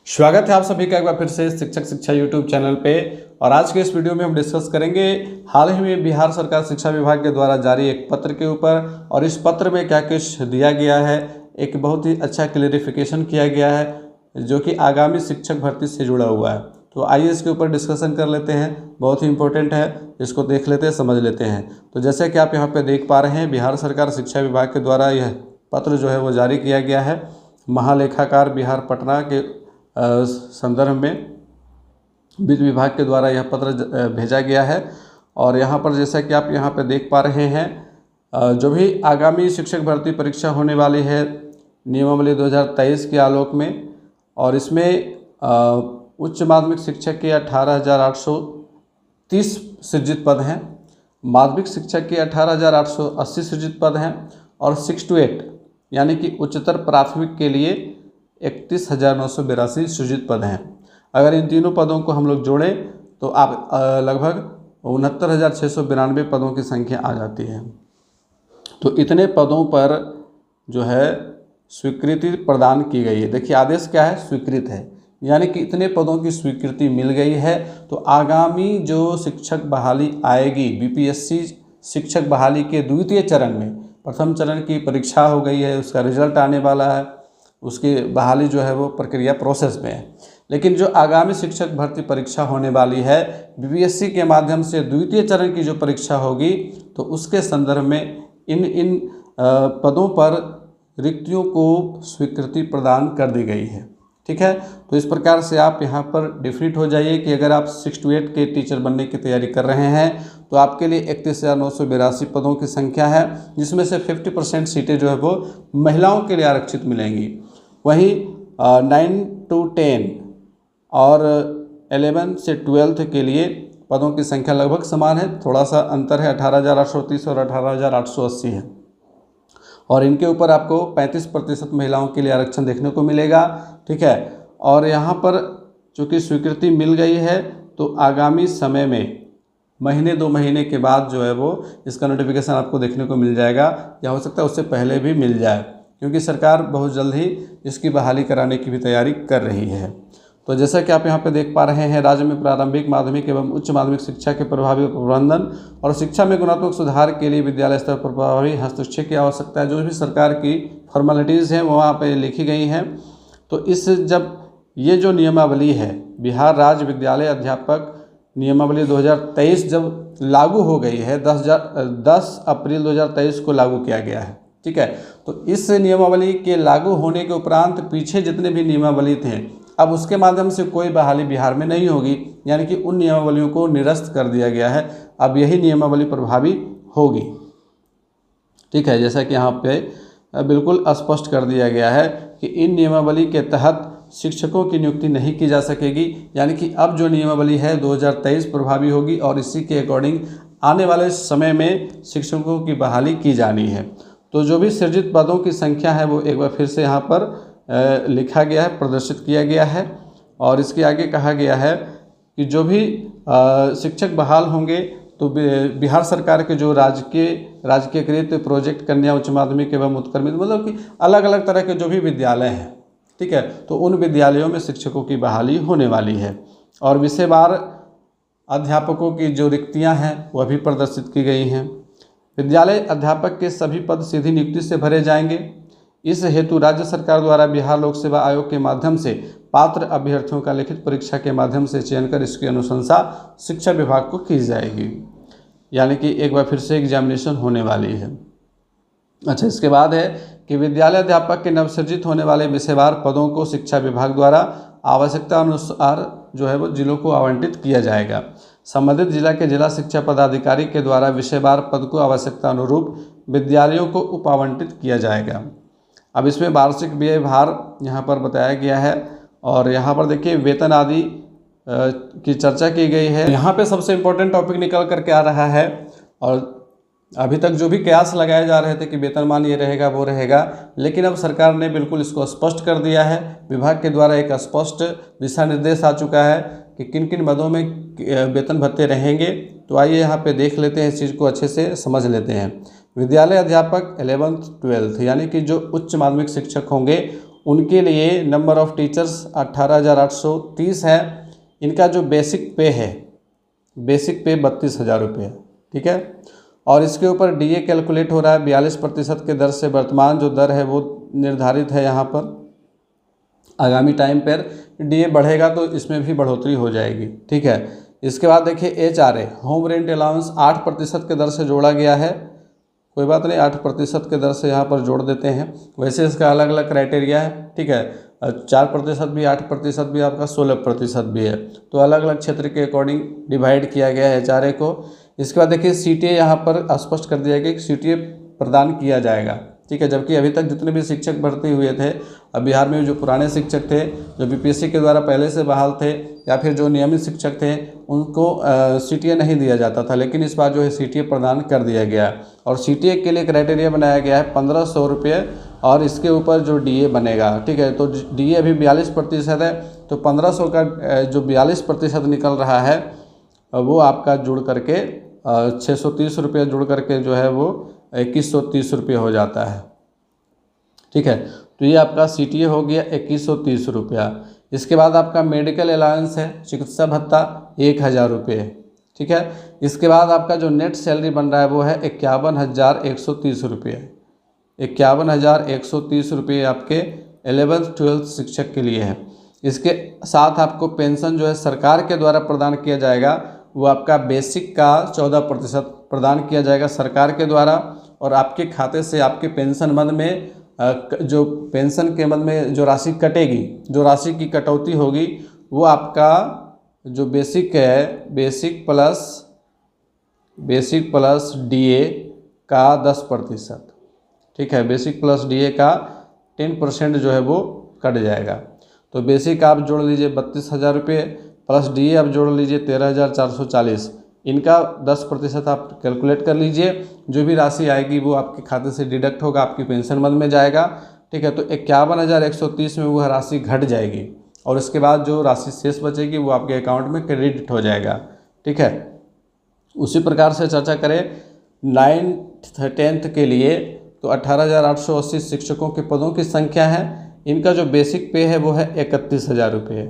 स्वागत है आप सभी का एक बार फिर से शिक्षक शिक्षा यूट्यूब चैनल पे। और आज के इस वीडियो में हम डिस्कस करेंगे हाल ही में बिहार सरकार शिक्षा विभाग के द्वारा जारी एक पत्र के ऊपर, और इस पत्र में क्या कुछ दिया गया है। एक बहुत ही अच्छा क्लेरिफिकेशन किया गया है जो कि आगामी शिक्षक भर्ती से जुड़ा हुआ है। तो आइए इसके ऊपर डिस्कशन कर लेते हैं, बहुत ही इंपॉर्टेंट है, इसको देख लेते हैं, समझ लेते हैं। तो जैसे कि आप यहाँ पे देख पा रहे हैं, बिहार सरकार शिक्षा विभाग के द्वारा यह पत्र जो है वो जारी किया गया है महालेखाकार बिहार पटना के संदर्भ में वित्त विभाग के द्वारा यह पत्र भेजा गया है। और यहाँ पर जैसा कि आप यहाँ पर देख पा रहे हैं, जो भी आगामी शिक्षक भर्ती परीक्षा होने वाली है नियमावली 2023 के आलोक में, और इसमें उच्च माध्यमिक शिक्षक के 18,830 सृजित पद हैं, माध्यमिक शिक्षक के 18,880 सृजित पद हैं, और 6 to 8 यानी कि उच्चतर प्राथमिक के लिए 31,982 सृजित पद हैं। अगर इन तीनों पदों को हम लोग जोड़ें तो आप लगभग 69,692 पदों की संख्या आ जाती है। तो इतने पदों पर जो है स्वीकृति प्रदान की गई है। देखिए आदेश क्या है, स्वीकृत है, यानी कि इतने पदों की स्वीकृति मिल गई है। तो आगामी जो शिक्षक बहाली आएगी, बीपीएससी शिक्षक बहाली के द्वितीय चरण में, प्रथम चरण की परीक्षा हो गई है, उसका रिजल्ट आने वाला है, उसकी बहाली जो है वो प्रक्रिया प्रोसेस में है। लेकिन जो आगामी शिक्षक भर्ती परीक्षा होने वाली है बीपीएससी के माध्यम से द्वितीय चरण की जो परीक्षा होगी, तो उसके संदर्भ में इन पदों पर रिक्तियों को स्वीकृति प्रदान कर दी गई है। ठीक है, तो इस प्रकार से आप यहाँ पर डिफिनिट हो जाइए कि अगर आप 6 to 8 के टीचर बनने की तैयारी कर रहे हैं तो आपके लिए 31,982 पदों की संख्या है, जिसमें से 50% सीटें जो है वो महिलाओं के लिए आरक्षित मिलेंगी। वहीं 9 to 10 और 11 से 12 के लिए पदों की संख्या लगभग समान है, थोड़ा सा अंतर है, 18,830 और 18,880 है। और इनके ऊपर आपको 35% महिलाओं के लिए आरक्षण देखने को मिलेगा। ठीक है, और यहाँ पर चूँकि स्वीकृति मिल गई है तो आगामी समय में महीने 2 महीने के बाद जो है वो इसका नोटिफिकेशन आपको देखने को मिल जाएगा, या हो सकता है उससे पहले भी मिल जाए, क्योंकि सरकार बहुत जल्द ही इसकी बहाली कराने की भी तैयारी कर रही है। तो जैसा कि आप यहाँ पे देख पा रहे हैं, राज्य में प्रारंभिक माध्यमिक एवं उच्च माध्यमिक शिक्षा के प्रभावी प्रबंधन और शिक्षा में गुणात्मक सुधार के लिए विद्यालय स्तर पर प्रभावी हस्तक्षेप की आवश्यकता है। जो भी सरकार की फॉर्मेलिटीज़ हैं वो वहाँ पे लिखी गई हैं। तो जब ये जो नियमावली है बिहार राज्य विद्यालय अध्यापक नियमावली 2023 जब लागू हो गई है, 10 अप्रैल 2023 को लागू किया गया है। ठीक है, तो इस नियमावली के लागू होने के उपरांत पीछे जितने भी नियमावली थे, अब उसके माध्यम से कोई बहाली बिहार में नहीं होगी, यानी कि उन नियमावलियों को निरस्त कर दिया गया है। अब यही नियमावली प्रभावी होगी। ठीक है, जैसा कि यहाँ पे बिल्कुल स्पष्ट कर दिया गया है कि इन नियमावली के तहत शिक्षकों की नियुक्ति नहीं की जा सकेगी, यानी कि अब जो नियमावली है 2023 प्रभावी होगी, और इसी के अकॉर्डिंग आने वाले समय में शिक्षकों की बहाली की जानी है। तो जो भी सृजित पदों की संख्या है वो एक बार फिर से यहाँ पर लिखा गया है, प्रदर्शित किया गया है। और इसके आगे कहा गया है कि जो भी शिक्षक बहाल होंगे तो बिहार सरकार के जो राजकीयकृत प्रोजेक्ट कन्या उच्च माध्यमिक एवं उत्क्रमित, मतलब कि अलग अलग तरह के जो भी विद्यालय हैं, ठीक है, तो उन विद्यालयों में शिक्षकों की बहाली होने वाली है। और विषयवार अध्यापकों की जो रिक्तियां हैं वह भी प्रदर्शित की गई हैं। विद्यालय अध्यापक के सभी पद सीधी नियुक्ति से भरे जाएंगे। इस हेतु राज्य सरकार द्वारा बिहार लोक सेवा आयोग के माध्यम से पात्र अभ्यर्थियों का लिखित परीक्षा के माध्यम से चयन कर इसकी अनुशंसा शिक्षा विभाग को की जाएगी, यानी कि एक बार फिर से एग्जामिनेशन होने वाली है। अच्छा, इसके बाद है कि विद्यालय अध्यापक के नवसृजित होने वाले विषयवार पदों को शिक्षा विभाग द्वारा आवश्यकता अनुसार जो है वो जिलों को आवंटित किया जाएगा। संबंधित जिला के जिला शिक्षा पदाधिकारी के द्वारा विषयवार पद को आवश्यकता अनुरूप विद्यालयों को उप आवंटित किया जाएगा। अब इसमें वार्षिक व्यय भार यहाँ पर बताया गया है, और यहाँ पर देखिए वेतन आदि की चर्चा की गई है। यहाँ पे सबसे इम्पोर्टेंट टॉपिक निकल करके आ रहा है, और अभी तक जो भी कयास लगाए जा रहे थे कि वेतनमान ये रहेगा वो रहेगा, लेकिन अब सरकार ने बिल्कुल इसको स्पष्ट कर दिया है। विभाग के द्वारा एक स्पष्ट दिशा निर्देश आ चुका है कि किन किन पदों में वेतन भत्ते रहेंगे। तो आइए यहाँ पे देख लेते हैं, इस चीज़ को अच्छे से समझ लेते हैं। विद्यालय अध्यापक 11th 12th यानी कि जो उच्च माध्यमिक शिक्षक होंगे उनके लिए नंबर ऑफ़ टीचर्स 18,830 है। इनका जो बेसिक पे है, बेसिक पे 32,000 रुपये है, ठीक है। और इसके ऊपर डीए कैलकुलेट हो रहा है 42% के दर से। वर्तमान जो दर है वो निर्धारित है यहाँ पर। आगामी टाइम पर डीए बढ़ेगा तो इसमें भी बढ़ोतरी हो जाएगी, ठीक है। इसके बाद देखिए HRA होम रेंट अलाउंस 8% के दर से जोड़ा गया है। कोई बात नहीं, 8% के दर से यहाँ पर जोड़ देते हैं। वैसे इसका अलग अलग क्राइटेरिया है, ठीक है। 4% भी, 8% भी, आपका 16% भी है। तो अलग अलग क्षेत्र के अकॉर्डिंग डिवाइड किया गया है HRA को। इसके बाद देखिए CTA यहाँ पर स्पष्ट कर दिया गया कि CTA प्रदान किया जाएगा, ठीक है। जबकि अभी तक जितने भी शिक्षक भर्ती हुए थे अब बिहार में, जो पुराने शिक्षक थे जो BPSC के द्वारा पहले से बहाल थे या फिर जो नियमित शिक्षक थे, उनको CTA नहीं दिया जाता था। लेकिन इस बार जो है CTA प्रदान कर दिया गया है। और CTA के लिए क्राइटेरिया बनाया गया है 1,500 रुपये, और इसके ऊपर जो DA बनेगा, ठीक है। तो DA अभी 42% है, तो 1,500 का जो 42% निकल रहा है वो आपका जुड़ करके 630 रुपये जुड़ करके जो है वो 2,130 रुपये हो जाता है, ठीक है। तो ये आपका CTA हो गया 2,130 रुपया। इसके बाद आपका मेडिकल अलाउंस है, चिकित्सा भत्ता 1,000 रुपये, ठीक है। इसके बाद आपका जो नेट सैलरी बन रहा है वो है 51,130 रुपये। 51,130 रुपये आपके 11th-12th शिक्षक के लिए है। इसके साथ आपको पेंशन जो है सरकार के द्वारा प्रदान किया जाएगा, वो आपका बेसिक का 14% प्रदान किया जाएगा सरकार के द्वारा। और आपके खाते से आपके पेंशन मद में जो पेंशन के मद में जो राशि कटेगी, जो राशि की कटौती होगी, वो आपका जो बेसिक है, बेसिक प्लस DA का 10%, ठीक है। बेसिक प्लस DA का 10% जो है वो कट जाएगा। तो बेसिक आप जोड़ लीजिए 32,000 रुपये, प्लस DA आप जोड़ लीजिए 13,440। इनका 10% आप कैलकुलेट कर लीजिए। जो भी राशि आएगी वो आपके खाते से डिडक्ट होगा, आपकी पेंशन मद में जाएगा, ठीक है। तो 51,130 में वह राशि घट जाएगी, और उसके बाद जो राशि शेष बचेगी वो आपके अकाउंट में क्रेडिट हो जाएगा, ठीक है। उसी प्रकार से चर्चा करें 9th-10th के लिए, तो 18,880 शिक्षकों के पदों की संख्या है। इनका जो बेसिक पे है वो है 31,000 रुपये,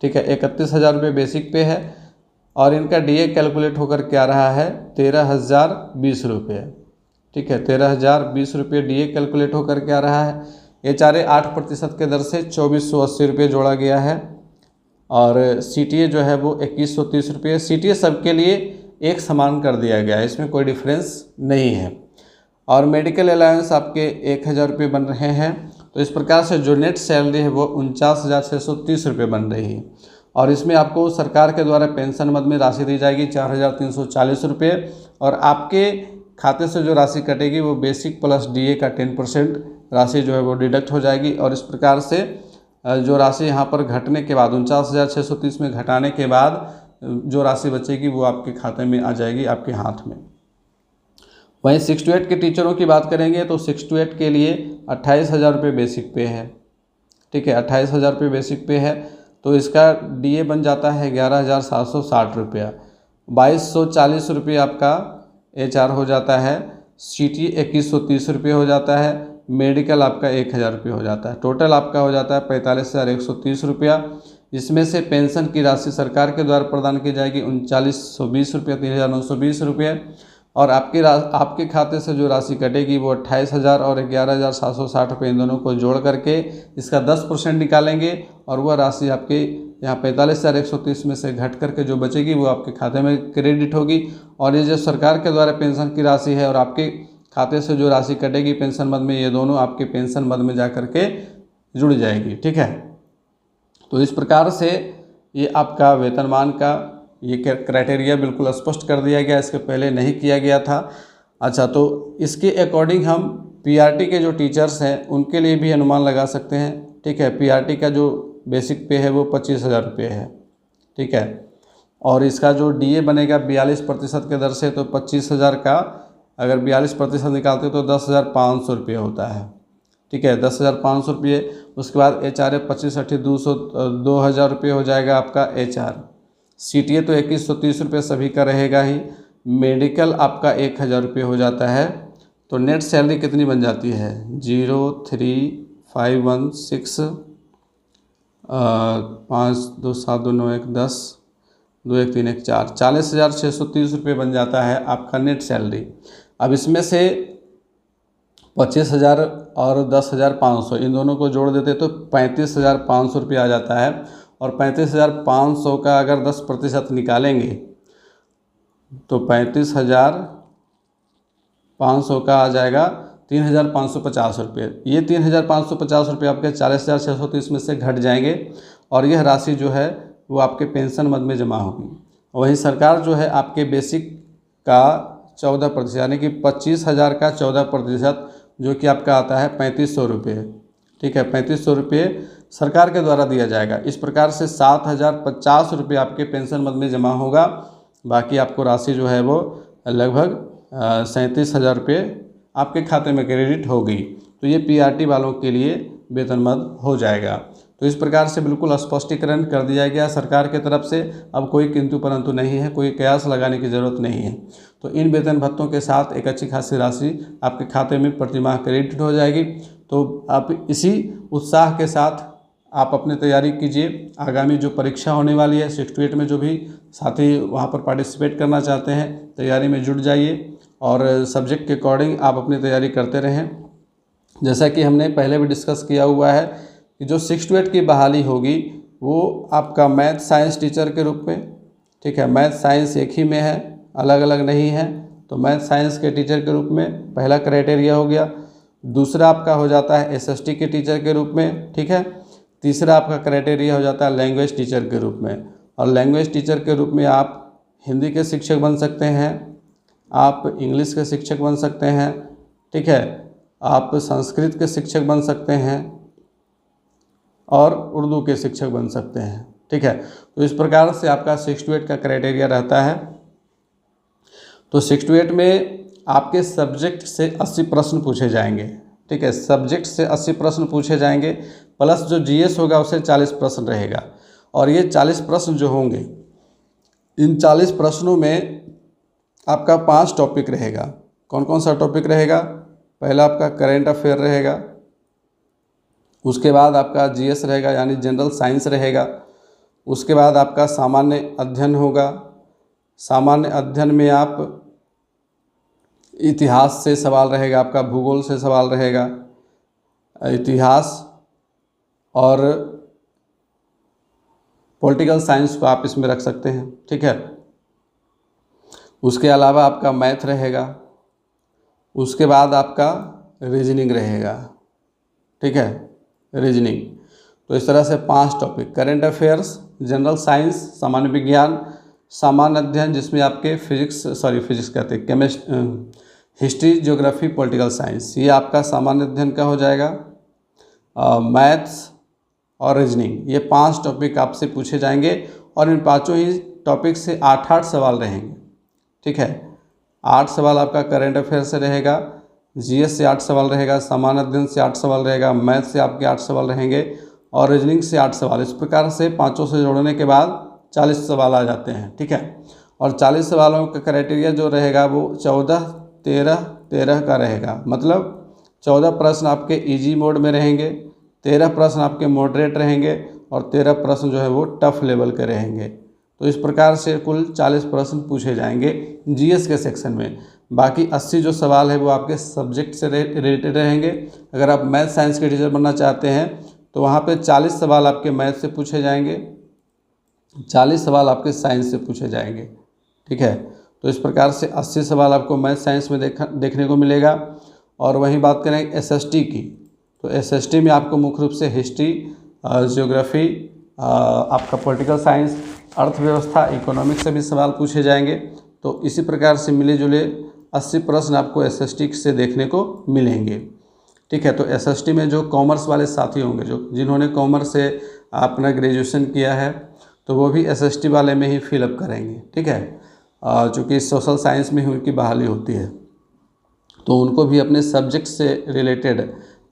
ठीक है। 31,000 रुपये बेसिक पे है। और इनका DA कैलकुलेट होकर क्या रहा है 13,020 रुपये, ठीक है। 13,020 रुपये DA कैलकुलेट होकर क्या रहा है। HRA 8% के दर से 2,480 रुपये जोड़ा गया है। और CTA जो है वो 2,130 रुपये। CTA सबके लिए एक समान कर दिया गया है, इसमें कोई डिफरेंस नहीं है। और मेडिकल अलाउंस आपके 1,000 रुपये बन रहे हैं। तो इस प्रकार से जो नेट सैलरी है वो 49,630 रुपये बन रही है। और इसमें आपको सरकार के द्वारा पेंशन मद में राशि दी जाएगी 4,340 रुपये। और आपके खाते से जो राशि कटेगी वो बेसिक प्लस DA का 10% राशि जो है वो डिडक्ट हो जाएगी। और इस प्रकार से जो राशि यहाँ पर घटने के बाद 49,630 में घटाने के बाद जो राशि बचेगी वो आपके खाते में आ जाएगी, आपके हाथ में। वहीं 6 to 8 के टीचरों की बात करेंगे तो 6 to 8 के लिए 28,000 रुपये बेसिक पे है, ठीक है। 28,000 रुपये बेसिक पे है। तो इसका DA बन जाता है 11,760 रुपया। 2,240 रुपये आपका HR हो जाता है। CTA 2,130 रुपये हो जाता है। मेडिकल आपका 1,000 रुपये हो जाता है। टोटल आपका हो जाता है 45,130 रुपया। इसमें से पेंशन की राशि सरकार के द्वारा प्रदान की जाएगी 3,920 रुपये, 3,920 रुपये। और आपके खाते से जो राशि कटेगी वो 28,000 और 11,760 रुपये, इन दोनों को जोड़ करके इसका 10% निकालेंगे। और वह राशि आपके यहाँ 45,130 में से घट करके जो बचेगी वो आपके खाते में क्रेडिट होगी। और ये जो सरकार के द्वारा पेंशन की राशि है और आपके खाते से जो राशि कटेगी पेंशन मद में, ये दोनों आपके पेंशन मद में जा करके जुड़ जाएगी, ठीक है। तो इस प्रकार से ये आपका वेतनमान का ये क्राइटेरिया बिल्कुल स्पष्ट कर दिया गया, इसके पहले नहीं किया गया था। अच्छा, तो इसके अकॉर्डिंग हम PRT के जो टीचर्स हैं उनके लिए भी अनुमान लगा सकते हैं, ठीक है। PRT का जो बेसिक पे है वो 25,000 रुपये है, ठीक है। और इसका जो DA बनेगा 42% के दर से, तो 25,000 का अगर 42% निकालते तो 10,500 रुपये होता है, ठीक है। 10,500 रुपये। उसके बाद HRA 25-80-200 रुपये हो जाएगा आपका HR। CTA तो 2,130 रुपये सभी का रहेगा ही। मेडिकल आपका 1,000 रुपये हो जाता है। तो नेट सैलरी कितनी बन जाती है 035 516 5272910 2131 40,630 रुपये बन जाता है आपका नेट सैलरी। अब इसमें से 25,000 और 10,500 इन दोनों को जोड़ देते तो 35,500 रुपये आ जाता है। और 35,500 का अगर 10% निकालेंगे तो 35,500 का आ जाएगा 3,550 रुपये। ये 3,550 रुपये आपके 40,630 में से घट जाएंगे और यह राशि जो है वो आपके पेंशन मद में जमा होगी। वहीं सरकार जो है आपके बेसिक का 14% यानी कि 25,000 का 14% जो कि आपका आता है 3,500 रुपये। ठीक है, 3,500 रुपये सरकार के द्वारा दिया जाएगा। इस प्रकार से 7,050 रुपये आपके पेंशन मद में जमा होगा। बाकी आपको राशि जो है वो लगभग 37,000 रुपये आपके खाते में क्रेडिट होगी। तो ये पीआरटी वालों के लिए वेतन मद हो जाएगा। तो इस प्रकार से बिल्कुल स्पष्टीकरण कर दिया गया सरकार की तरफ से। अब कोई किंतु परंतु नहीं है, कोई कयास लगाने की ज़रूरत नहीं है। तो इन वेतन भत्तों के साथ एक अच्छी खासी राशि आपके खाते में प्रतिमाह क्रेडिट हो जाएगी। तो आप इसी उत्साह के साथ आप अपनी तैयारी कीजिए। आगामी जो परीक्षा होने वाली है 68 में, जो भी साथी वहाँ पर पार्टिसिपेट करना चाहते हैं तैयारी में जुट जाइए और सब्जेक्ट के अकॉर्डिंग आप अपनी तैयारी करते रहें। जैसा कि हमने पहले भी डिस्कस किया हुआ है कि जो 68 की बहाली होगी वो आपका मैथ साइंस टीचर के रूप में, ठीक है, मैथ साइंस एक ही में है, अलग अलग नहीं है। तो मैथ साइंस के टीचर के रूप में पहला क्राइटेरिया हो गया। दूसरा आपका हो जाता है एसएसटी के टीचर के रूप में, ठीक है। तीसरा आपका क्राइटेरिया हो जाता है लैंग्वेज टीचर के रूप में। और लैंग्वेज टीचर के रूप में आप हिंदी के शिक्षक बन सकते हैं, आप इंग्लिश के शिक्षक बन सकते हैं, ठीक है, आप संस्कृत के शिक्षक बन सकते हैं और उर्दू के शिक्षक बन सकते हैं, ठीक है। तो इस प्रकार से आपका 68 का क्राइटेरिया रहता है। तो 68 में आपके सब्जेक्ट से 80 प्रश्न पूछे जाएंगे, ठीक है, सब्जेक्ट से 80 प्रश्न पूछे जाएंगे, प्लस जो जीएस होगा उसे 40 प्रश्न रहेगा। और ये 40 प्रश्न जो होंगे, इन 40 प्रश्नों में आपका 5 टॉपिक रहेगा। कौन कौन सा टॉपिक रहेगा? पहला आपका करेंट अफेयर रहेगा, उसके बाद आपका जीएस रहेगा यानी जनरल साइंस रहेगा, उसके बाद आपका सामान्य अध्ययन होगा। सामान्य अध्ययन में आप इतिहास से सवाल रहेगा, आपका भूगोल से सवाल रहेगा, इतिहास और पॉलिटिकल साइंस को आप इसमें रख सकते हैं, ठीक है। उसके अलावा आपका मैथ रहेगा, उसके बाद आपका रीजनिंग रहेगा, ठीक है, रीजनिंग। तो इस तरह से 5 topic, current affairs, general science, सामान्य विज्ञान, सामान्य अध्ययन जिसमें आपके फिजिक्स कहते हैं, हिस्ट्री, ज्योग्राफी, पॉलिटिकल साइंस, ये आपका सामान्य अध्ययन का हो जाएगा। मैथ्स और रीजनिंग, ये 5 टॉपिक आपसे पूछे जाएंगे और इन 5 ही टॉपिक से 8-8 सवाल रहेंगे, ठीक है। 8 सवाल आपका करेंट अफेयर से रहेगा, जीएस से 8 सवाल रहेगा, सामान्य अध्ययन से 8 सवाल रहेगा, मैथ से आपके 8 सवाल रहेंगे और रीजनिंग से 8 सवाल। इस प्रकार से 5 से जोड़ने के बाद 40 सवाल आ जाते हैं, ठीक है। और 40 सवालों का क्राइटेरिया जो रहेगा वो 14-13-13 का रहेगा। मतलब 14 प्रश्न आपके इजी मोड में रहेंगे, 13 प्रश्न आपके मॉडरेट रहेंगे और 13 प्रश्न जो है वो टफ लेवल के रहेंगे। तो इस प्रकार से कुल 40 प्रश्न पूछे जाएंगे जीएस के सेक्शन में। बाकी 80 जो सवाल है वो आपके सब्जेक्ट से रिलेटेड रहेंगे। अगर आप मैथ साइंस के टीचर बनना चाहते हैं तो वहाँ पे 40 सवाल आपके मैथ से पूछे जाएंगे, 40 सवाल आपके साइंस से पूछे जाएंगे, ठीक है। तो इस प्रकार से 80 सवाल आपको मैथ साइंस में देखने को मिलेगा। और वहीं बात करें एसएसटी की, तो एसएसटी में आपको मुख्य रूप से हिस्ट्री, ज्योग्राफी, आपका पॉलिटिकल साइंस, अर्थव्यवस्था, इकोनॉमिक्स से भी सवाल पूछे जाएंगे। तो इसी प्रकार से मिले जुले 80 प्रश्न आपको एसएसटी से देखने को मिलेंगे, ठीक है। तो एसएसटी में जो कॉमर्स वाले साथी होंगे, जिन्होंने कॉमर्स से अपना ग्रेजुएशन किया है, तो वो भी एसएसटी वाले में ही फिलअप करेंगे, ठीक है। चूँकि सोशल साइंस में ही उनकी बहाली होती है, तो उनको भी अपने सब्जेक्ट से रिलेटेड,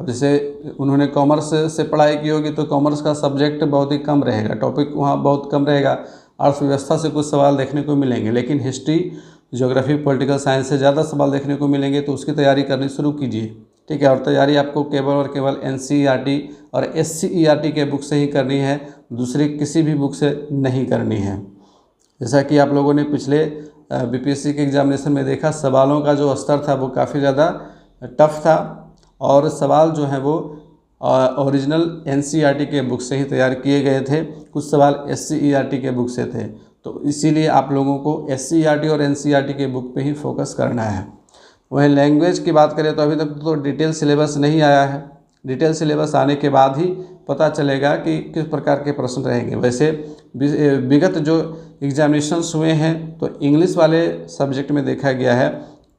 अब जैसे उन्होंने कॉमर्स से पढ़ाई की होगी तो कॉमर्स का सब्जेक्ट बहुत ही कम रहेगा, टॉपिक वहाँ बहुत कम रहेगा। अर्थव्यवस्था से कुछ सवाल देखने को मिलेंगे, लेकिन हिस्ट्री, ज्योग्राफी, पॉलिटिकल साइंस से ज़्यादा सवाल देखने को मिलेंगे। तो उसकी तैयारी करनी शुरू कीजिए, ठीक है। और तैयारी आपको केवल और केवल NCERT और SCERT के बुक से ही करनी है, दूसरी किसी भी बुक से नहीं करनी है। जैसा कि आप लोगों ने पिछले BPSC के एग्जामिनेशन में देखा, सवालों का जो स्तर था वो काफ़ी ज़्यादा टफ था और सवाल जो हैं वो ओरिजिनल NCERT के बुक से ही तैयार किए गए थे, कुछ सवाल SCERT के बुक से थे। तो इसीलिए आप लोगों को SCERT और NCERT के बुक पे ही फोकस करना है। वहीं लैंग्वेज की बात करें तो अभी तक तो डिटेल सिलेबस नहीं आया है। डिटेल सिलेबस आने के बाद ही पता चलेगा कि किस प्रकार के प्रश्न रहेंगे। वैसे विगत जो एग्जामिनेशंस हुए हैं तो इंग्लिश वाले सब्जेक्ट में देखा गया है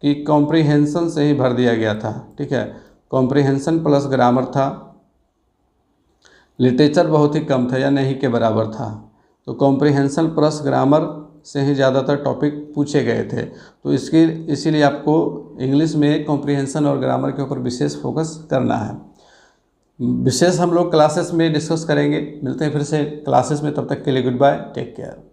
कि कॉम्प्रिहेंशन से ही भर दिया गया था, ठीक है। कॉम्प्रिहेंशन प्लस ग्रामर था, लिटरेचर बहुत ही कम था या नहीं के बराबर था। तो कॉम्प्रिहेंशन प्लस ग्रामर से ही ज़्यादातर टॉपिक पूछे गए थे। तो इसीलिए आपको इंग्लिश में कॉम्प्रिहेंशन और ग्रामर के ऊपर विशेष फोकस करना है। विशेष हम लोग क्लासेस में डिस्कस करेंगे। मिलते हैं फिर से क्लासेस में, तब तक के लिए गुड बाय, टेक केयर।